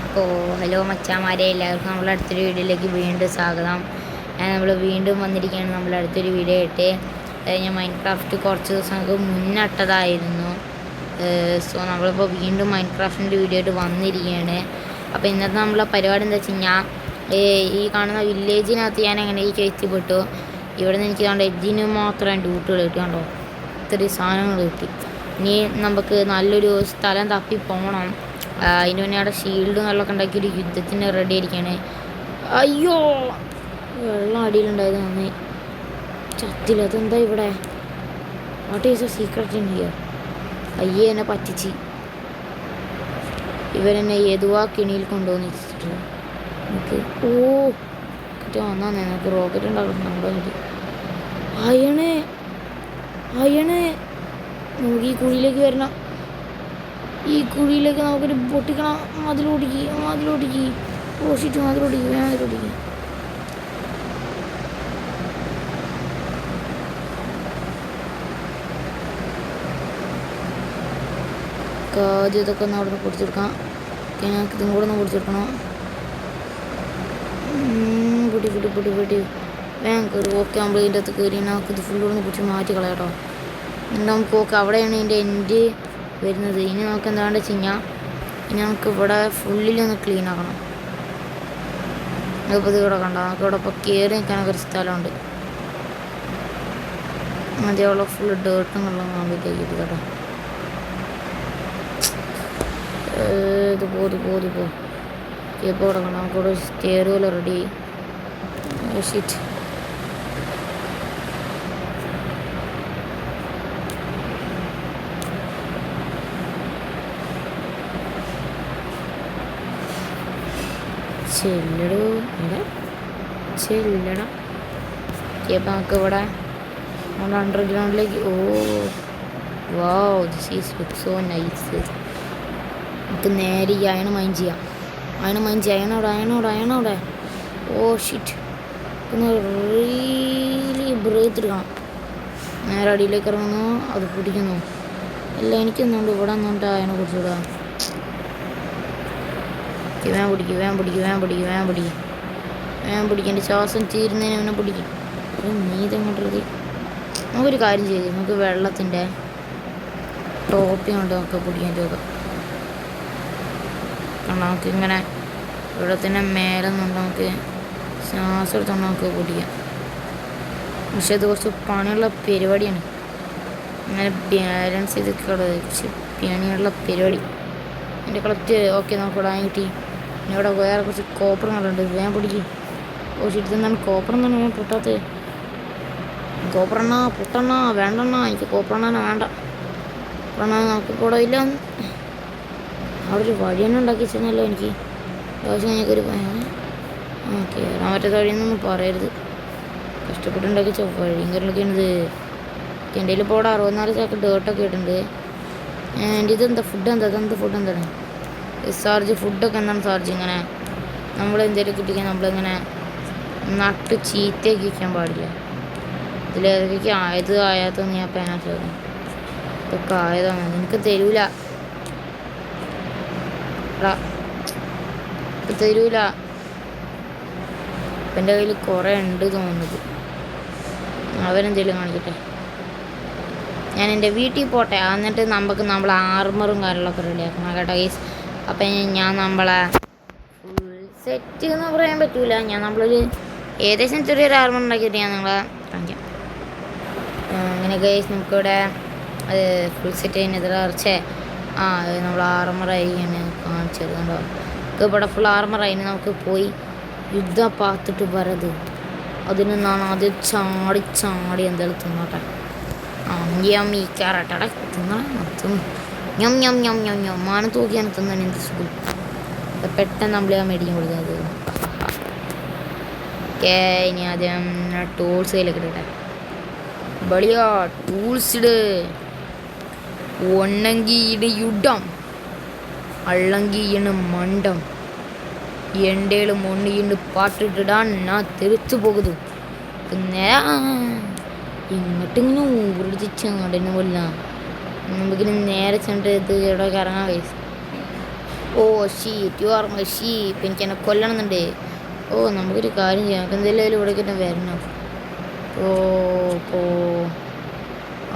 അപ്പോൾ ഹലോ മച്ചാമാരെ, എല്ലാവർക്കും നമ്മളെ അടുത്തൊരു വീഡിയോയിലേക്ക് വീണ്ടും സ്വാഗതം. നമ്മൾ വീണ്ടും വന്നിരിക്കുകയാണ് നമ്മളെ അടുത്തൊരു വീഡിയോ ആയിട്ട്. ഞാൻ മൈൻക്രാഫ്റ്റ് കുറച്ച് ദിവസങ്ങൾക്ക് മുന്നിട്ടതായിരുന്നു. സോ നമ്മളിപ്പോൾ വീണ്ടും മൈൻക്രാഫ്റ്റിൻ്റെ വീഡിയോ ആയിട്ട് വന്നിരിക്കുകയാണ്. അപ്പോൾ ഇന്നത്തെ നമ്മളെ പരിപാടി എന്താ വെച്ച് കഴിഞ്ഞാൽ, ഈ കാണുന്ന വില്ലേജിനകത്ത് ഞാൻ എങ്ങനെയൊക്കെ എത്തിപ്പെട്ടു. ഇവിടെ നിന്ന് എനിക്ക് കണ്ട എജിന് മാത്രം ഡ്യൂട്ടികൾ കിട്ടി. കണ്ടോ, ഇത്രയും സാധനങ്ങൾ കിട്ടി. ഇനി നമുക്ക് നല്ലൊരു സ്ഥലം തപ്പി പോകണം. അതിന് മുന്നേ അവിടെ ഷീൽഡും വെള്ളമൊക്കെ ഉണ്ടാക്കി ഒരു യുദ്ധത്തിന് റെഡി ആയിരിക്കുകയാണ്. അയ്യോ, വെള്ളം അടിയിലുണ്ടായത് നന്നായി. ചത്തില്ല. അതെന്താ ഇവിടെ? What is A secret in here? അയ്യേ, എന്നെ പറ്റിച്ച്. ഇവരെന്നെ ഏതുവാ കിണിയിൽ കൊണ്ടുവന്ന് വെച്ചിട്ട് എനിക്ക് വന്നാ നിനക്ക് റോക്കറ്റ് ഉണ്ടാക്കണം. നമ്മുടെ വേണ്ടി അയണ് നമുക്ക് ഈ കുഴിയിലേക്ക് വരണം. ഈ കുഴിയിലേക്ക് നമുക്കൊരു പൊട്ടിക്കണം. മതിലോടിക്ക് ഓഷിട്ട് മതിലോടിക്ക്. ആദ്യം ഇതൊക്കെ ഒന്ന് അവിടെ നിന്ന് പൊടിച്ചെടുക്കാം. ഞങ്ങൾക്ക് ഇതും കൂടെ ഒന്ന് പൊടിച്ചെടുക്കണം. പൊടി വേഗം കയറി. ഓക്കെ, നമ്മൾ ഇതിൻ്റെ അകത്ത് കയറി നമുക്ക് ഇത് ഫുള്ള് ഒന്ന് പൊടിച്ച് മാറ്റി കളയാട്ടോ. നമുക്ക് ഓക്കെ, അവിടെയാണ് ഇതിൻ്റെ എൻഡ് വരുന്നത്. ഇനി നമുക്ക് എന്താണെന്ന് വെച്ച് കഴിഞ്ഞാൽ, ഇനി നമുക്ക് ഇവിടെ ഫുള്ളിലൊന്ന് ക്ലീൻ ആക്കണം. ഇപ്പോൾ ഇത് ഇവിടെ കണ്ടോ, നമുക്ക് ഇവിടെ ഇപ്പോൾ കയറി നിൽക്കാനൊക്കെ ഒരു സ്ഥലമുണ്ട്. മതിയുള്ള ഫുള്ള് ഡേർട്ടും വെള്ളം കാണുമ്പോഴത്തേക്ക് ഇത് കേട്ടോ. ഇത് പോ ഇപ്പോൾ ഇവിടെ കണ്ടോ, നമുക്കിവിടെ സ്റ്റെയർ പോലെ റെഡി. ഷീറ്റ് ചെല്ലട. ഇപ്പം നമുക്ക് ഇവിടെ നമ്മൾ അണ്ടർഗ്രൗണ്ടിലേക്ക് this is look so nice. നമുക്ക് നേരെ ഈ അയൺ മൈൻ ചെയ്യാം. അയണവിടെ. ഷിറ്റ്. പിന്നെ റീലി ബ്രേത്ത് എടുക്കണം. നേരെ അടിയിലേക്ക് ഇറങ്ങുന്നു, അത് പിടിക്കുന്നു. അല്ല, എനിക്കൊന്നുണ്ട് ഇവിടെ ഒന്നുണ്ട് അയണെ കുറിച്ചുകൂടാ. വേഗം പിടിക്കും. എൻ്റെ ശ്വാസം തീരുന്നതിന് മുന്നേ പിടിക്കും. നീതങ്ങോട്ടത് നമുക്കൊരു കാര്യം ചെയ്ത്, നമുക്ക് വെള്ളത്തിൻ്റെ ടോപ്പി കൊണ്ട് നമുക്ക് പിടിക്കാൻ നോക്കാം. കാരണം നമുക്കിങ്ങനെ വെള്ളത്തിൻ്റെ മേലെ നിന്നുകൊണ്ട് നമുക്ക് ശ്വാസം എടുത്തുകൊണ്ട് നമുക്ക് പിടിക്കാം. പക്ഷെ അത് കുറച്ച് പണിയുള്ള പരിപാടിയാണ്. അങ്ങനെ ബാലൻസ് ചെയ്ത് കുറച്ച് പണിയുള്ള പരിപാടി. എൻ്റെ കളക്ട് ഓക്കെ, നമുക്ക് ഇടാൻ കിട്ടി. പിന്നെ ഇവിടെ വേറെ കുറച്ച് കോപ്പറുകളുണ്ട്. വേഗം പിടിക്കും. ശരിക്കും കോപ്പർ എന്നാണ് ഞാൻ പൊട്ടാത്തത്. പൊട്ടണ്ണ വേണ്ടെണ്ണ. എനിക്ക് കോപ്പറെണ്ണ വേണ്ട. നമുക്ക് കൂടെ ഇല്ല. അവിടെ ഒരു വഴി തന്നെ ഉണ്ടാക്കി വെച്ചെന്നല്ലോ എനിക്ക്. ആവശ്യം എനിക്കൊരു കയറാൻ പറ്റാത്ത വഴിയെന്നൊന്നും പറയരുത്. കഷ്ടപ്പെട്ടുണ്ടാക്കി വെച്ച വഴിയും കാര്യങ്ങളൊക്കെയാണിത്. എൻ്റെ കയ്യിൽ ഇപ്പോൾ അവിടെ 64 ചാക്ക് ഡേർട്ടൊക്കെ ഇട്ടുണ്ട്. എൻ്റെ ഇതെന്താ ഫുഡ് എന്താണ് സാർജ്? ഫുഡൊക്കെ എന്താണ് സാർജ്? ഇങ്ങനെ നമ്മൾ എന്തെങ്കിലും കിട്ടിക്കാൻ നമ്മളിങ്ങനെ നട്ട് ചീത്തയൊക്കെ വയ്ക്കാൻ പാടില്ല. ഇതിലേതൊക്കെ ആയതൊന്നും ഞാൻ പേന ചോദിക്കും. ഇതൊക്കെ ആയതാണ്, നിനക്ക് തരൂല. എൻ്റെ കയ്യിൽ കുറേ ഉണ്ട് തോന്നുന്നത്. അവരെന്തെങ്കിലും കാണിക്കട്ടെ. ഞാൻ എൻ്റെ വീട്ടിൽ പോട്ടെ, എന്നിട്ട് നമ്മൾ ആർമറും കാര്യങ്ങളൊക്കെ റെഡിയാക്കണം കേട്ടോ ഗൈസ്. അപ്പം ഞാൻ നമ്മളെ ഫുൾ സെറ്റ് എന്ന് പറയാൻ പറ്റൂല. നമ്മളൊരു ഏകദേശം ചെറിയൊരു ആർമർ ഉണ്ടാക്കിയിട്ട് ഞാൻ നിങ്ങളെ കാണിക്കാം. അങ്ങനെ ഗൈസ്, നമുക്കിവിടെ അത് ഫുൾ സെറ്റ് കഴിഞ്ഞ് നമ്മൾ ആർമറായി കാണിച്ചത് കണ്ടോ. നമുക്ക് ഇവിടെ ഫുൾ ആർമറായി. നമുക്ക് പോയി യുദ്ധം പാത്തിട്ട് വരത്. അതിൽ നിന്നാണ് ആദ്യം ചാടി എന്തായാലും തിന്നോട്ടെ. ഈ കയറട്ടെ തിന്നണം. മാനം തൂക്കിയാണ് തിന്നാൻ എന്ത് സുഖം. പെട്ടെന്ന് നമ്മൾ മേടിക്കാൻ കൊടുക്കുന്നത്. ഇനി ആദ്യം ടൂൾസ് കയ്യിലേക്ക് ഇടട്ടെ. ബളിയാ ടൂൾസ് ഇട്. ഒന്നെങ്കിൽ ഇട് യുദ്ധം, അള്ളെങ്കിൽ ഇണ് മണ്ടം. എണ്ടേള് മൊണ്ണിണ്ട് പാട്ടിട്ടിടാൻ ഞാൻ തെറിച്ചു പോകുന്നു. പിന്നെ ഇങ്ങോട്ടിങ്ങനെ ഊറിടിച്ച് അങ്ങോട്ട് തന്നെ കൊല്ലാം. നമുക്കിനി നേരെ ചെന്നിട്ട് ഇത് ഇവിടെ ഇറങ്ങാൻ വയസ്സ്. Oh sheet you are my sheep, എനിക്ക് എന്നെ കൊല്ലണമെന്നുണ്ട്. ഓ നമുക്കൊരു കാര്യം ചെയ്യാം, നമുക്ക് എന്തെങ്കിലും ഇവിടേക്ക് തന്നെ വരണം. ഓ ഓ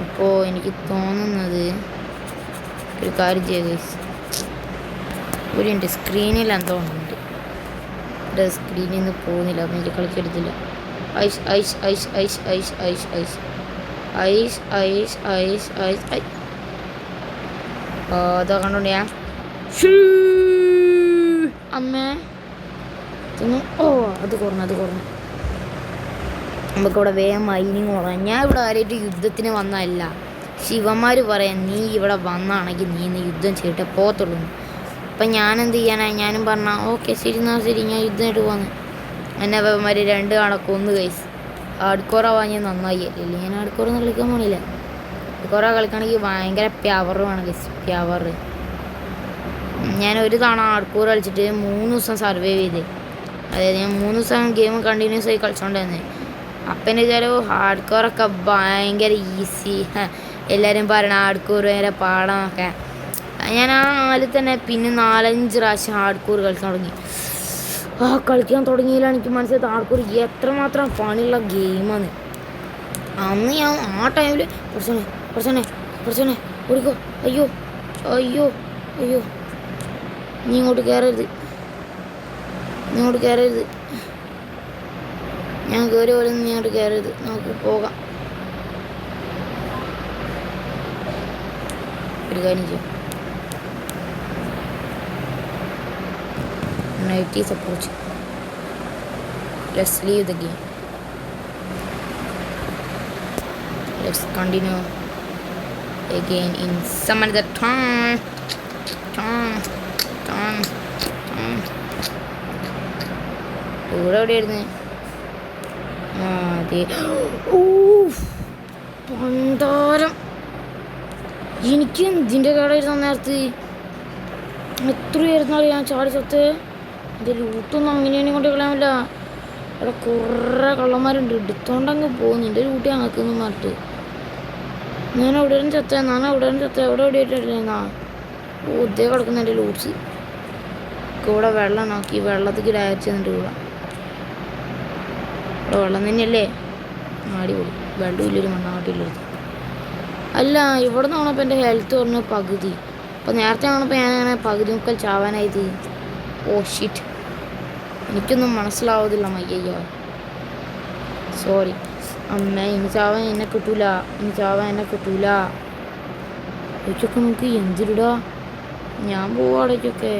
അപ്പോൾ എനിക്ക് തോന്നുന്നത് ഒരു കാര്യം ചെയ്യുക, ഒരു എൻ്റെ സ്ക്രീനിൽ എന്തോ ഉണ്ട്, എൻ്റെ സ്ക്രീനിൽ നിന്ന് പോകുന്നില്ല, അപ്പം എനിക്ക് കളിക്കെടുത്തില്ല. Ice ice ice ice ice ice ice ice ice ice ice ഐ അതാ കണ്ടോണ്ട് ഞാൻ അമ്മേ ഓ അത് കുറഞ്ഞു. നമുക്കിവിടെ വേഗം മൈനിങ് കുറഞ്ഞ. ഞാൻ ഇവിടെ ആരായിട്ട് യുദ്ധത്തിന് വന്നതല്ല. ശിവന്മാർ പറയാം നീ ഇവിടെ വന്നാണെങ്കിൽ നീ ഇന്ന് യുദ്ധം ചെയ്തിട്ടേ പോകത്തുള്ളൂ. അപ്പം ഞാനെന്ത് ചെയ്യാനാ, ഞാനും പറഞ്ഞാൽ ഓക്കെ ശരി എന്നാൽ ശരി ഞാൻ യുദ്ധമായിട്ട് പോന്ന്. എന്നെ അവന്മാർ 2 കണക്കൊന്ന് കൈസ് ഹാർഡ്കോറ വാങ്ങിയ നന്നായി. അല്ലേ ഞാൻ ഹാർഡ്കോറൊന്നും കളിക്കാൻ പോണില്ല. ഹാർഡ്കോറ കളിക്കണമെങ്കിൽ ഭയങ്കര പ്യവർ വേണം ഗൈസ്, പ്യവർ. ഞാൻ ഒരു തവണ ഹാർഡ്കോർ കളിച്ചിട്ട് 3 ദിവസം സർവൈവ് ചെയ്ത്. അതായത് ഞാൻ 3 ദിവസം ഗെയിം കണ്ടിന്യൂസ് ആയി കളിച്ചോണ്ടിരുന്നത്. അപ്പം എൻ്റെ വിചാരം ഹാർഡ്കോറൊക്കെ ഭയങ്കര ഈസി, എല്ലാവരും പറയണ ഹാർഡ്കോർ ഭയങ്കര പാടമൊക്കെ. ഞാൻ ആ നാലിൽ തന്നെ പിന്നെ 4-5 പ്രാവശ്യം ഹാർഡ്കോർ കളിക്കാൻ തുടങ്ങി. കളിക്കാൻ തുടങ്ങിയില്ല എനിക്ക് മനസ്സിലായത് ഹാർഡ്കോർ എത്രമാത്രം പണിയുള്ള ഗെയിമാണ്. അന്ന് ഞാൻ ആ ടൈമിൽ കുറച്ചനെ ഓടിക്കോ, അയ്യോ അയ്യോ അയ്യോ നീ ഇങ്ങോട്ട് കയറരുത്, ഞാൻ കയറി പോലെ നീ ഇങ്ങോട്ട് കയറരുത്, നമുക്ക് പോകാം. ഒരു കാര്യം ചെയ്യും, night is approaching. Let's leave the game. Let's continue again in some other time. എവിടെയായിരുന്നു അതെ. പണ്ടാരം എനിക്ക് ഇതിൻ്റെ കടയിരുന്ന നേരത്ത് എത്രയായിരുന്നാലും ഞാൻ ചാടി ചത്ത്. എൻ്റെ ലൂട്ടൊന്നും അങ്ങനെയാണ് കൊണ്ട് കളയാമില്ല. അവിടെ കുറേ കള്ളന്മാരുണ്ട്, എടുത്തോണ്ടങ്ങ് പോകുന്നു. എൻ്റെ ലൂട്ടി അങ്ങക്കൊന്നും മാറ്റ്. ഞാൻ എവിടെയും ചത്ത എവിടെയായിട്ടില്ലെന്നാ ഇതേ കിടക്കുന്ന എൻ്റെ ലൂട്ട്സ്. ഇവിടെ വെള്ളം നോക്കി വെള്ളത്തേക്ക് ഡയറക്റ്റ് ചെന്നിട്ട് ഇവിടെ വെള്ളം തന്നെയല്ലേ, അടിപൊളി. വെള്ളമില്ലൊരു മണ്ണാട്ടില്ലൊരു. അല്ല ഇവിടെ നിന്ന് ആണപ്പോൾ എൻ്റെ ഹെൽത്ത് പറഞ്ഞ പകുതി. അപ്പോൾ നേരത്തെ ആണപ്പോൾ ഞാനങ്ങനെ പകുതി മുക്കാൽ ചാവാനായത്. ഓ ഷിറ്റ്, എനിക്കൊന്നും മനസ്സിലാവതില്ല മയ്യോ, സോറി അമ്മ. ഇനി ചാവാൻ എന്നെ കിട്ടൂല. ഇതൊക്കെ നമുക്ക് എന്തിരിടാ, ഞാൻ പോവാടേക്കൊക്കെ.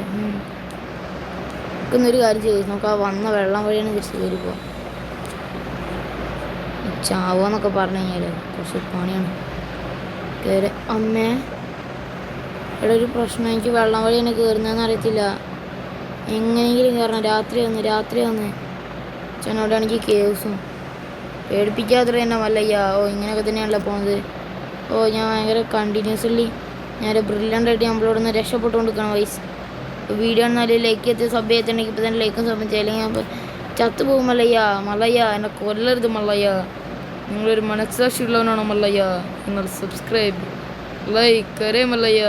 നമുക്കൊന്നൊരു കാര്യം ചെയ്തു, നമുക്ക് ആ വന്ന വെള്ളം വഴിയാണ് തിരിച്ച് കയറി പോവാം. ചാവുകയെന്നൊക്കെ പറഞ്ഞു കഴിഞ്ഞാൽ കുറച്ച് പണിയാണ്. കയറി അമ്മേ ഇവിടെ ഒരു പ്രശ്നം, എനിക്ക് വെള്ളം വഴിയാണ് കയറുന്നതെന്ന് അറിയത്തില്ല. എങ്ങനെയെങ്കിലും കയറണം. രാത്രി വന്ന് ചെന്നോടാണെങ്കിൽ കേസും പേടിപ്പിക്കാതെ തന്നെ വല്ലയ്യ. ഓ ഇങ്ങനെയൊക്കെ തന്നെയാണല്ലോ പോകുന്നത്. ഓ ഞാൻ ഭയങ്കര കണ്ടിന്യൂസ്ലി ഞാൻ ബ്രില്യൻ്റായിട്ട് നമ്മളോട് നിന്ന് രക്ഷപ്പെട്ടുകൊണ്ടിരിക്കണം വയസ്സ്. വീഡിയോ എന്നാലും ലൈക്ക് ചെയ്ത് സബ് ചെയ്തിട്ടുണ്ടെങ്കിൽ ഇപ്പോൾ തന്നെ ലൈക്കും സബ് ചെയ്യില്ല. ഞാൻ ഇപ്പോൾ ചത്തുപോകും മല്ലയ്യ എന്നെ കൊല്ലരുത് മല്ലയ്യ. നിങ്ങളൊരു മനസ്സാക്ഷിയുള്ളവനാണോ മല്ലയ്യ? നിങ്ങൾ സബ്സ്ക്രൈബ് ലൈക്ക് അരേ മല്ലയ്യ.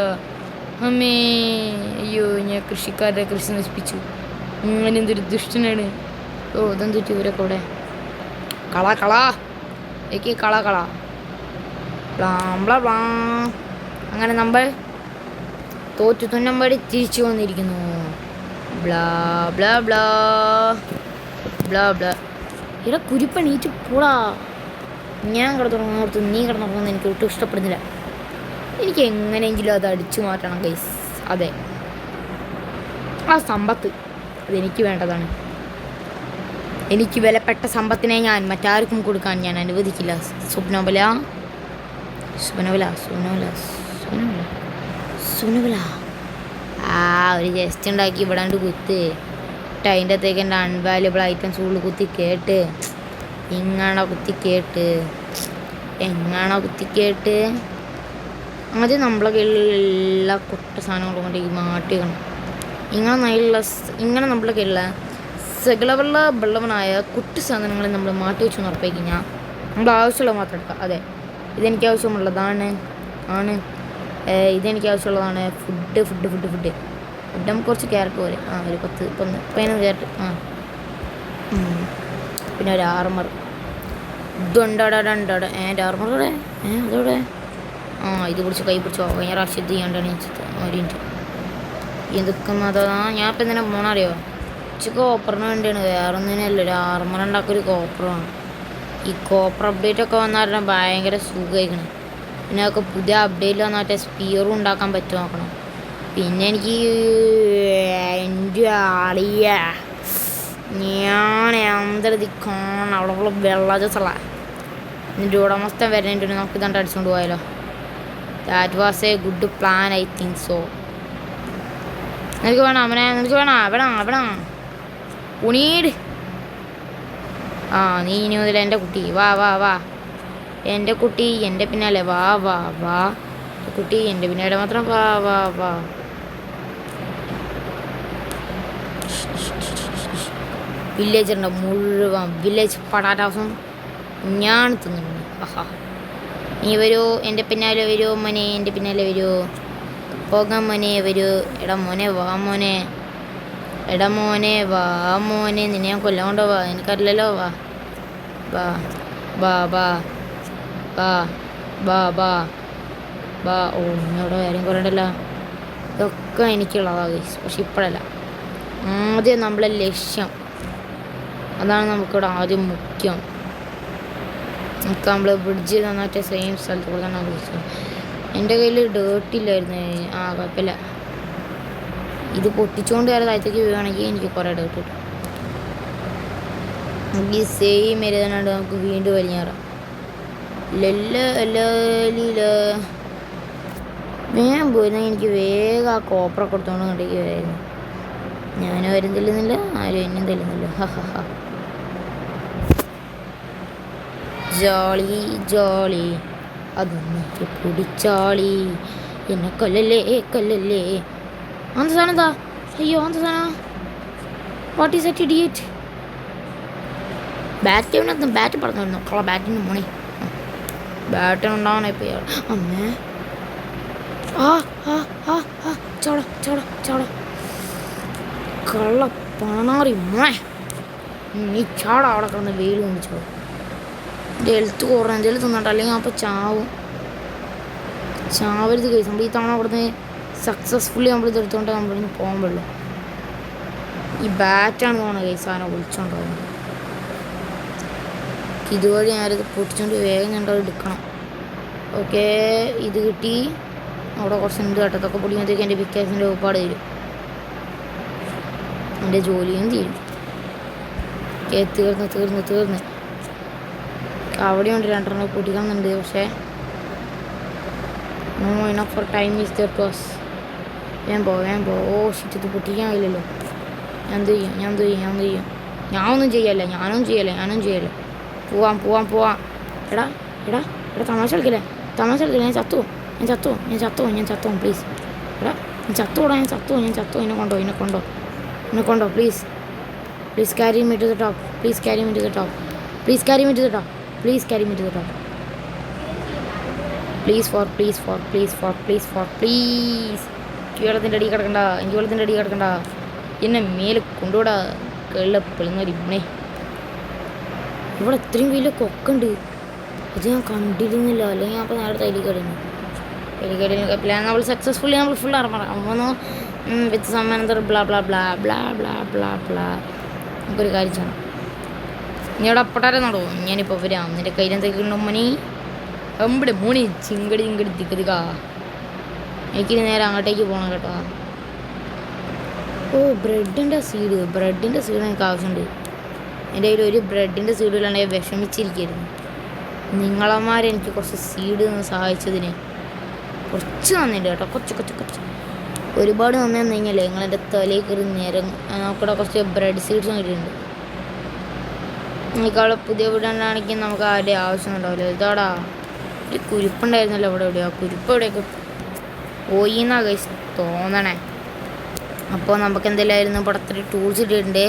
അമ്മേ അയ്യോ ഞാൻ കൃഷിക്കാരുടെ കൃഷി നശിപ്പിച്ചു. അങ്ങനെ എന്തൊരു ദുഷ്ടനാണ്. ഓ ഇതെന്തൊരു ഇവരൊക്കെ ഇവിടെ കള ബ്ലാ. അങ്ങനെ നമ്മൾ തോറ്റു തുന്നമ്പടി തിരിച്ചു വന്നിരിക്കുന്നു. Blah blah blah blah blah. ഇവിടെ കുരിപ്പണീറ്റ് പോടാ. ഞാൻ കിടന്നുറങ്ങുന്നോർത്ത് നീ കിടന്നുറങ്ങുന്നത് എനിക്ക് ഒട്ടും ഇഷ്ടപ്പെടുന്നില്ല. എനിക്ക് എങ്ങനെയെങ്കിലും അത് അടിച്ചു മാറ്റണം ഗൈസ്. അതെ, ആ സമ്പത്ത് അതെനിക്ക് വേണ്ടതാണ്. എനിക്ക് വിലപ്പെട്ട സമ്പത്തിനെ ഞാൻ മറ്റാർക്കും കൊടുക്കാൻ ഞാൻ അനുവദിക്കില്ല. സുനബല ആ ഒരു ജസ്റ്റ് ഉണ്ടാക്കി ഇവിടെ കുത്ത് ഇട്ട് അതിൻ്റെ അകത്തേക്ക് എൻ്റെ അൺവാല്യബിൾ ഐറ്റംസ് ഉള്ളിൽ കുത്തി കേട്ട് എങ്ങാണോ കുത്തി കേട്ട് ആദ്യം നമ്മളെ കയ്യിലുള്ള കൊട്ട സാധനങ്ങൾ കൊണ്ട് മാറ്റി വെക്കണം. ഇങ്ങനെ നമ്മളെ കയ്യിലുള്ള സകലവെള്ളവനായ കുട്ടി സാധനങ്ങൾ നമ്മൾ മാറ്റി വെച്ച് ഉറപ്പാക്കി കഴിഞ്ഞാൽ നമ്മൾ ആവശ്യമുള്ളത് മാത്രം എടുക്കാം. അതെ, ഇതെനിക്ക് ആവശ്യമുള്ളതാണ്. ഇതെനിക്ക് ആവശ്യമുള്ളതാണ്. ഫുഡ് ഫുഡ് നമുക്ക് കുറച്ച് ക്യാരറ്റ് പോലെ ഒരു 15 ക്യാരറ്റ് പിന്നെ ഒരു ആർമർ ഇതുണ്ടോടെ എൻ്റെ ആർമറോടെ അതോടെ ഇത് പിടിച്ച് കൈ പിടിച്ചോ കഴിഞ്ഞ പ്രാവശ്യം ഇത് ചെയ്യാണ്ടാണ് ഞാൻ ഒരു മിനിറ്റ് എന്തൊക്കെ ഞാൻ ഇപ്പം എന്തിനാ പോണറിയോ കോപ്പറിന് വേണ്ടിയാണ് വേറെ ഒന്നിനല്ല ഒരു ആർമർ ഉണ്ടാക്കൊരു കോപ്പറാണ് ഈ കോപ്പർ അപ്ഡേറ്റ് ഒക്കെ വന്നാൽ ഭയങ്കര സുഖമായിരിക്കണം പിന്നെ അതൊക്കെ പുതിയ അപ്ഡേറ്റിൽ വന്നാൽ സ്പിയറും ഉണ്ടാക്കാൻ പറ്റും നോക്കണം പിന്നെ എനിക്ക് എൻ്റെ ആളിയ ഞാൻ എന്തരതി കാണണം അവിടെ വെള്ള ദിവസമുള്ള ഇതിൻ്റെ ഉടമസ്ഥൻ വരേണ്ടി നമുക്ക് ഇതാണ്ട് അടിച്ചുകൊണ്ട് പോയാലോ that was A good plan I think so നിനക്ക് വേണം അവനെ നിനക്ക് വേണം ഉണീട് നീ ഇനി മുതൽ എൻ്റെ കുട്ടി വാ എൻ്റെ കുട്ടി എൻ്റെ പിന്നാലെ വാ കുട്ടി എൻ്റെ പിന്നാലെ മാത്രം വാ വില്ലേജ് ഉണ്ടോ മുഴുവൻ വില്ലേജ് പടാറ്റാസും ഞാൻ തിന്നുന്നു നീ വരുമോ എൻ്റെ പിന്നാലെ വരുമോ മോനെ എൻ്റെ പിന്നാലെ വരുമോ പോകാൻ മോനെ വരൂ എടാ മോനെ വാ മോനെ നിന്നെ ഞാൻ കൊല്ലാണ്ടോ വാ എനിക്കറിയില്ലല്ലോ വാ ഓ ഇന്നവിടെ കാര്യം കുറയണ്ടല്ലോ ഇതൊക്കെ എനിക്കുള്ളതാണ് പക്ഷെ ഇപ്പോഴല്ല ആദ്യം നമ്മളെ ലക്ഷ്യം അതാണ് നമുക്കിവിടെ ആദ്യം മുഖ്യം നമുക്ക് നമ്മൾ ബ്രിഡ്ജ് നന്നായിട്ട് സെയിം സ്ഥലത്ത് കൂടെ തന്നെ വിളിച്ചത് എൻ്റെ കയ്യിൽ ഡേർട്ടില്ലായിരുന്നു കുഴപ്പമില്ല ഇത് പൊട്ടിച്ചുകൊണ്ട് വരെ താഴത്തേക്ക് വീഴുകയാണെങ്കിൽ എനിക്ക് കുറേ ഡേർട്ട് കിട്ടും നമുക്ക് ഈ സെയിം ഏരിയ തന്നെ നമുക്ക് വീണ്ടും വലിഞ്ഞേറാം വേഗം പോയിരുന്നെങ്കിൽ എനിക്ക് വേഗം ആ കോപ്പറൊക്കെ കൊടുത്തോണ്ട് കണ്ടേക്ക് വരുമായിരുന്നു ഞാനും ആരും തല്ലുന്നില്ല ആരും എന്നും തല്ലുന്നില്ല ജോളി അതൊന്നും പിടിച്ചാളി എന്നെ കൊല്ലല്ലേ അന്ത സാധനം എന്താ അയ്യോ അന്ത സാധനം what is it idiot bat പറഞ്ഞു നോക്കള ബാറ്റിൻ്റെ മോണി ബാറ്റിനുണ്ടാവണേ ഇപ്പം അമ്മേ ചാട കള്ള പണാറി മോനെ നീ ചാട അവിടെ കിടന്ന് വെയിൽ കൊണ്ടിച്ചോ എൻ്റെ ഹെൽത്ത് കുറഞ്ഞ എന്തെങ്കിലും തിന്നണ്ട അല്ലെങ്കിൽ അപ്പോൾ ചാവരുത് കേസ് നമ്മൾ ഈ തവണ അവിടുന്ന് സക്സസ്ഫുള്ളി നമ്മളിത് എടുത്തുകൊണ്ട് നമ്മളിന്ന് പോകാൻ പാടില്ല ഈ ബാറ്റാണ് തോന്നുന്നത് കേസ് സാധനം വിളിച്ചോണ്ടാവുന്നത് ഇതുവഴി ഞാനിത് പൊട്ടിച്ചുകൊണ്ട് വേഗം ഞണ്ടത് എടുക്കണം ഓക്കെ ഇത് കിട്ടി അവിടെ കുറച്ച് എന്ത് കേട്ടതൊക്കെ പൊടിയുമ്പോഴത്തേക്ക് എൻ്റെ വിക്കാസിൻ്റെ ഒരുപാട് തരും എൻ്റെ ജോലിയും തീരും തീർന്ന് അവിടെയുണ്ട് രണ്ടെണ്ണം പൊട്ടിക്കുന്നുണ്ട് പക്ഷേ no enough for time is there cause വേഗം പോ ഓ ഷിറ്റ് ഇത് പൊട്ടിക്കാൻ കഴിയില്ലല്ലോ ഞാൻ എന്ത് ചെയ്യും ഞാനൊന്നും ചെയ്യല്ല പോവാം എടാ തമാശ കളിക്കില്ലേ ഞാൻ ചത്തോ പ്ലീസ് എടാ ഞാൻ ചത്തോ എന്നെ കൊണ്ടോ please carry me to the top please carry me to the top വെള്ളത്തിൻ്റെ അടി കിടക്കണ്ട എന്നെ മേലെ കൊണ്ടുവിടാ കേളപ്പിളുന്നൊരിമ്മേ ഇവിടെ ഇത്രയും വലിയ കൊക്കുണ്ട് അത് ഞാൻ കണ്ടിരുന്നില്ല അല്ലെങ്കിൽ അപ്പോൾ നേരത്തെ എലിക്കടിന് നമ്മൾ സക്സസ്ഫുള്ളി നമ്മൾ ഫുൾ അമ്മന്നോ വിത്ത് സമ്മനന്തർ ബ്ലാ നമുക്കൊരു കാര്യം ചെയ്യണം ഇനി അവിടെ അപ്പട്ടാരെ നടോ ഞാനിപ്പോൾ വരാം നിൻ്റെ കയ്യിലെന്തൊക്കെയുണ്ടോ മണി എമ്പടെ മോണി ചിങ്കടി തിക്കതിക്കാ എനിക്കിനി നേരെ അങ്ങോട്ടേക്ക് പോകണം കേട്ടോ ഓ ബ്രെഡിൻ്റെ സീഡ് എനിക്ക് ആവശ്യമുണ്ട് എൻ്റെ കയ്യിൽ ഒരു ബ്രെഡിൻ്റെ സീഡ് ഇല്ലാണ്ട് വിഷമിച്ചിരിക്കുന്നു നിങ്ങളമാരെനിക്ക് കുറച്ച് സീഡ് സഹായിച്ചതിന് കുറച്ച് നന്ദിയുണ്ട് കേട്ടോ കുറച്ച് ഒരുപാട് നന്ദി വന്നു കഴിഞ്ഞാലേ നിങ്ങളെൻ്റെ തലയിൽ കയറി നേരം നമുക്കിവിടെ കുറച്ച് ബ്രെഡ് സീഡ്സും കിട്ടിയിട്ടുണ്ട് എനിക്കവിടെ പുതിയ വീടുണ്ടാണെങ്കിൽ നമുക്ക് ആരുടെ ആവശ്യമൊന്നുണ്ടാവില്ല ഇതാടാ ഒരു കുരുപ്പുണ്ടായിരുന്നല്ലോ എവിടെയോ കുരുപ്പ് എവിടെയൊക്കെ പോയി എന്നാ കഴിച്ച് തോന്നണേ അപ്പോൾ നമുക്ക് എന്തെല്ലാമായിരുന്നു ഇവിടെ അത്ര ടൂൾസ് ഇട്ടിട്ടുണ്ട്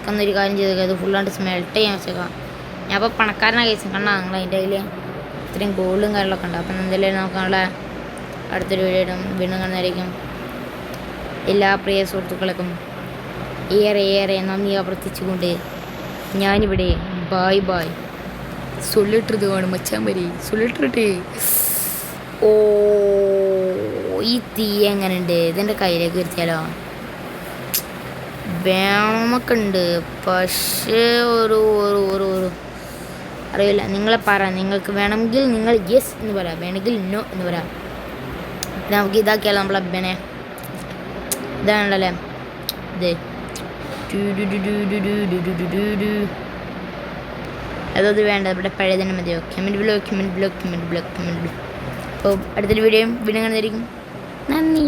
എന്നൊരു കാര്യം ചെയ്തേക്കാം അത് ഫുള്ളായിട്ട് സ്മെൽട്ട് ചെയ്യാൻ വെച്ചേക്കാം ഞാൻ അപ്പോൾ പണക്കാരനാണ് കഴിച്ചു കണ്ടാ നിങ്ങൾ അതിൻ്റെ കയ്യിൽ ഇത്രയും ഗോൾഡും കാര്യങ്ങളൊക്കെ ഉണ്ട് അപ്പം എന്തെല്ലാമായിരുന്നു നമുക്ക് നമ്മളെ അടുത്തൊരു വീഡിയോ വീണ്ടും കാണുന്നതായിരിക്കും എല്ലാ പ്രിയ സുഹൃത്തുക്കൾക്കും ഏറെ നന്ദി ആവർത്തിച്ചുകൊണ്ട് ഞാനിവിടെ ബായ് സൊല്ലിട്ടത് വേണം മച്ചാമ്പരി സൊല്ലിട്ടിട്ടേ. ഓ ഈ തീ എങ്ങനെ ഉണ്ട്? ഇതിൻ്റെ കയ്യിലേക്ക് വരുത്തിയാലോ? വേണമൊക്കെ ഉണ്ട്, പക്ഷേ ഒരു അറിയില്ല. നിങ്ങളെ പറ, നിങ്ങൾക്ക് വേണമെങ്കിൽ നിങ്ങൾ യെസ് എന്ന് പറയാം, വേണമെങ്കിൽ നോ എന്ന് പറയാം. നമുക്ക് ഇതാക്കിയാലോ നമ്മളെ അബ്ബനെ? ഇതാണല്ലേ ഇത്. അതത് വേണ്ട, ഇവിടെ പഴയ തന്നെ മതിയോ? Comment block. അപ്പോൾ അടുത്തൊരു വീഡിയോ കാണുന്നതായിരിക്കും. നന്ദി.